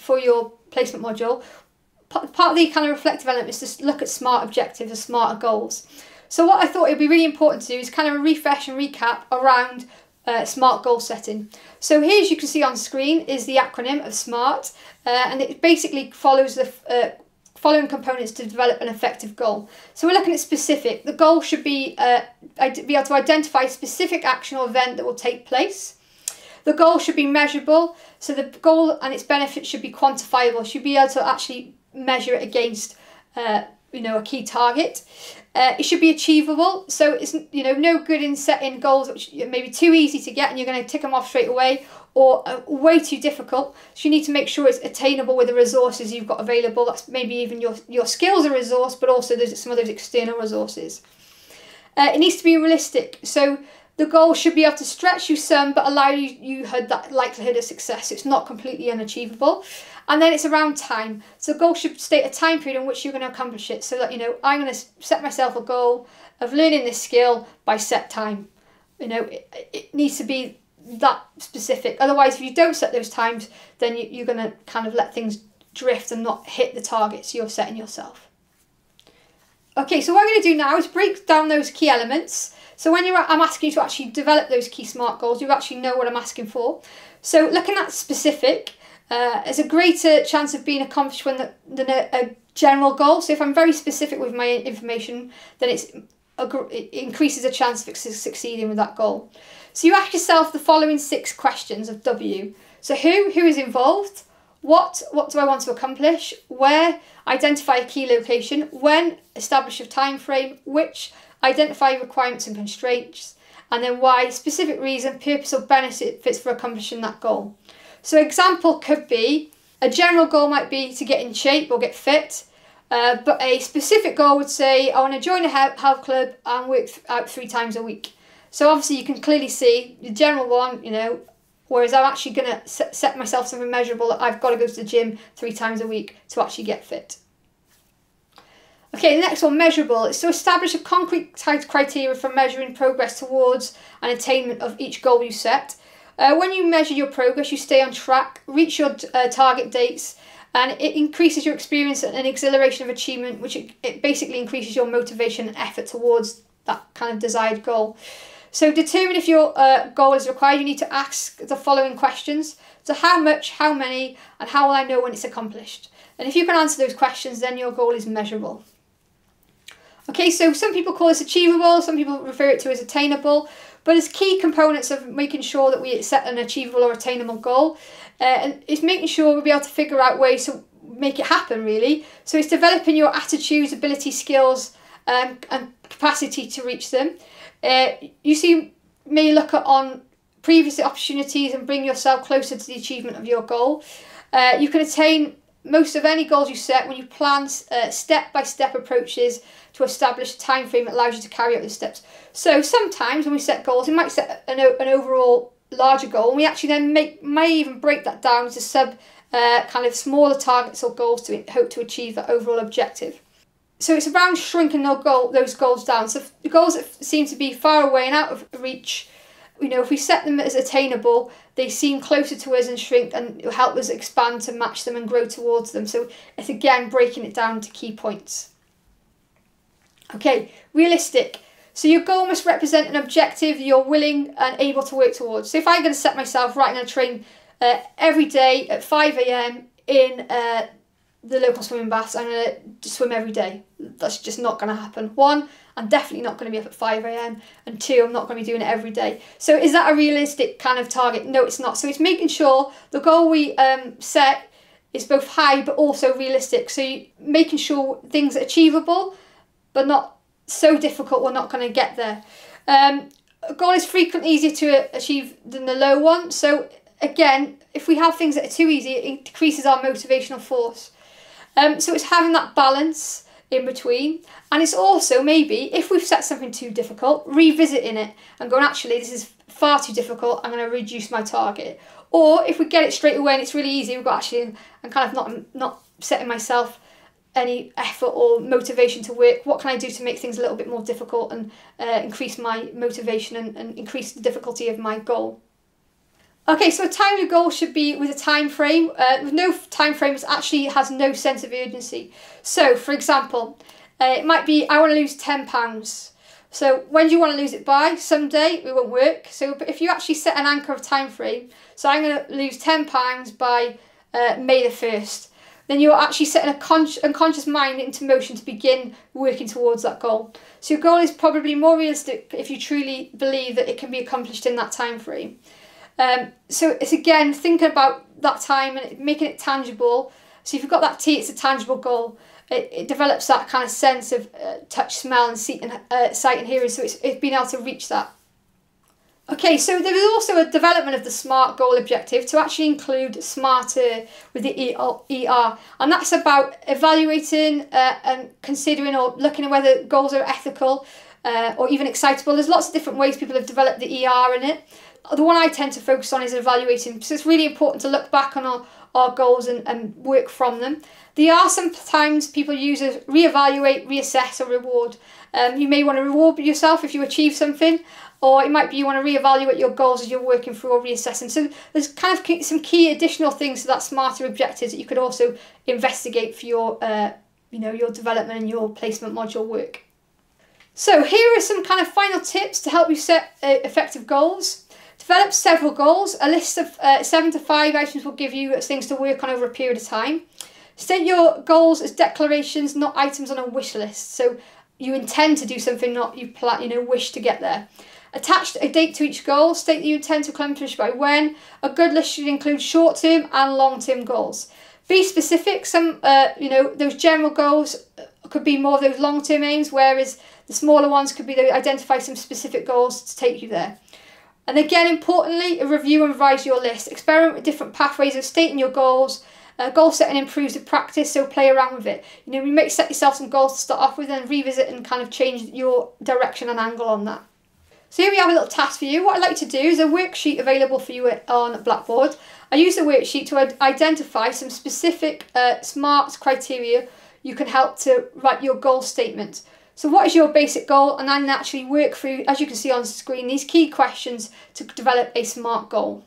for your placement module, part of the kind of reflective element is to look at SMART objectives or smarter goals. So what I thought it would be really important to do is kind of a refresh and recap around SMART goal setting. So here, as you can see on screen, is the acronym of SMART, and it basically follows the following components to develop an effective goal. So we're looking at specific. The goal should be able to identify a specific action or event that will take place. The goal should be measurable. So the goal and its benefits should be quantifiable. Should be able to actually measure it against a key target. It should be achievable. So it's no good in setting goals which may be too easy to get and you're going to tick them off straight away, or way too difficult. So you need to make sure it's attainable with the resources you've got available. That's maybe even your skills are a resource, but also there's some of those external resources. It needs to be realistic. So the goal should be able to stretch you some, but allow you that likelihood of success. So it's not completely unachievable. And then it's around time. So the goal should state a time period in which you're going to accomplish it. So that, I'm going to set myself a goal of learning this skill by set time. It needs to be that specific. Otherwise, if you don't set those times, then you're going to kind of let things drift and not hit the targets you're setting yourself. Okay, so what I'm going to do now is break down those key elements. So when I'm asking you to actually develop those key SMART goals, you actually know what I'm asking for. So looking at specific, there's a greater chance of being accomplished than a general goal. So if I'm very specific with my information, then it increases the chance of succeeding with that goal. So you ask yourself the following 6 questions of W. So who is involved? What do I want to accomplish? Where? Identify a key location. When? Establish a time frame. Which? Identify requirements and constraints. And then why? Specific reason, purpose or benefits for accomplishing that goal. So example could be, a general goal might be to get in shape or get fit. But a specific goal would say, I want to join a health club and work out 3 times a week. So obviously you can clearly see the general one, whereas I'm actually going to set myself something measurable that I've got to go to the gym 3 times a week to actually get fit. Okay, the next one, measurable, is to establish a concrete criteria for measuring progress towards an attainment of each goal you set. When you measure your progress, you stay on track, reach your target dates, and it increases your experience and exhilaration of achievement, which it basically increases your motivation and effort towards that kind of desired goal. So determine if your goal is required. You need to ask the following questions. So how much, how many, and how will I know when it's accomplished? And if you can answer those questions, then your goal is measurable. Okay, so some people call this achievable, some people refer it to as attainable, but as key components of making sure that we set an achievable or attainable goal, and it's making sure we'll be able to figure out ways to make it happen, really. So it's developing your attitudes, ability, skills, and capacity to reach them. You may look on previous opportunities and bring yourself closer to the achievement of your goal. You can attain most of any goals you set when you plan step-by-step approaches to establish a time frame that allows you to carry out those steps. So sometimes when we set goals, we might set an overall larger goal, and we actually then may even break that down into kind of smaller targets or goals to hope to achieve that overall objective. So it's around shrinking those goals down. So the goals that seem to be far away and out of reach, if we set them as attainable, they seem closer to us and shrink, and it will help us expand to match them and grow towards them. So it's again breaking it down to key points. Okay, realistic. So your goal must represent an objective you're willing and able to work towards. So if I'm going to set myself, right, I'm going to train every day at 5 AM in the local swimming baths, I'm going to swim every day. That's just not going to happen. 1, I'm definitely not going to be up at 5 AM, and 2, I'm not going to be doing it every day. So is that a realistic kind of target? No, it's not. So it's making sure the goal we set is both high but also realistic. So making sure things are achievable but not so difficult we're not going to get there. A goal is frequently easier to achieve than the low one. So again, if we have things that are too easy, it decreases our motivational force. So it's having that balance in between, and it's also maybe, if we've set something too difficult, revisiting it and going, actually this is far too difficult, I'm going to reduce my target. Or if we get it straight away and it's really easy, we've got actually, I'm kind of not setting myself any effort or motivation to work. What can I do to make things a little bit more difficult and increase my motivation and increase the difficulty of my goal? Okay, so a timely goal should be with a time frame. With no time frame, it actually has no sense of urgency. So, for example, it might be, I want to lose £10. So when do you want to lose it by? Someday it won't work. So if you actually set an anchor of time frame, so I'm going to lose £10 by May the 1st, then you're actually setting a unconscious mind into motion to begin working towards that goal. So your goal is probably more realistic if you truly believe that it can be accomplished in that time frame. So it's again thinking about that time and making it tangible. So if you've got that T, it's a tangible goal. It develops that kind of sense of touch, smell and sight and hearing, so it's being able to reach that. Okay, so there is also a development of the SMART goal objective to actually include SMARTer with the ER, and that's about evaluating and considering or looking at whether goals are ethical or even excitable. There's lots of different ways people have developed the ER in it. The one I tend to focus on is evaluating, so it's really important to look back on our goals and work from them. The R sometimes people use as reevaluate, reassess or reward. You may want to reward yourself if you achieve something, or it might be you want to reevaluate your goals as you're working through or reassessing. So there's kind of some key additional things to that SMARTer objectives that you could also investigate for your your development and your placement module work. So here are some kind of final tips to help you set effective goals. Develop several goals. A list of 7 to 5 items will give you things to work on over a period of time. State your goals as declarations, not items on a wish list. So you intend to do something, not you wish to get there. Attach a date to each goal. State that you intend to accomplish by when. A good list should include short-term and long-term goals. Be specific. Some those general goals could be more of those long-term aims, whereas the smaller ones could be to identify some specific goals to take you there. And again, importantly, review and revise your list. Experiment with different pathways of stating your goals. Goal setting improves the practice, so play around with it. You might set yourself some goals to start off with and revisit and kind of change your direction and angle on that. So here we have a little task for you. What I'd like to do is a worksheet available for you on Blackboard. I use the worksheet to identify some specific SMART criteria you can help to write your goal statement. So what is your basic goal? And then actually work through, as you can see on screen, these key questions to develop a SMART goal.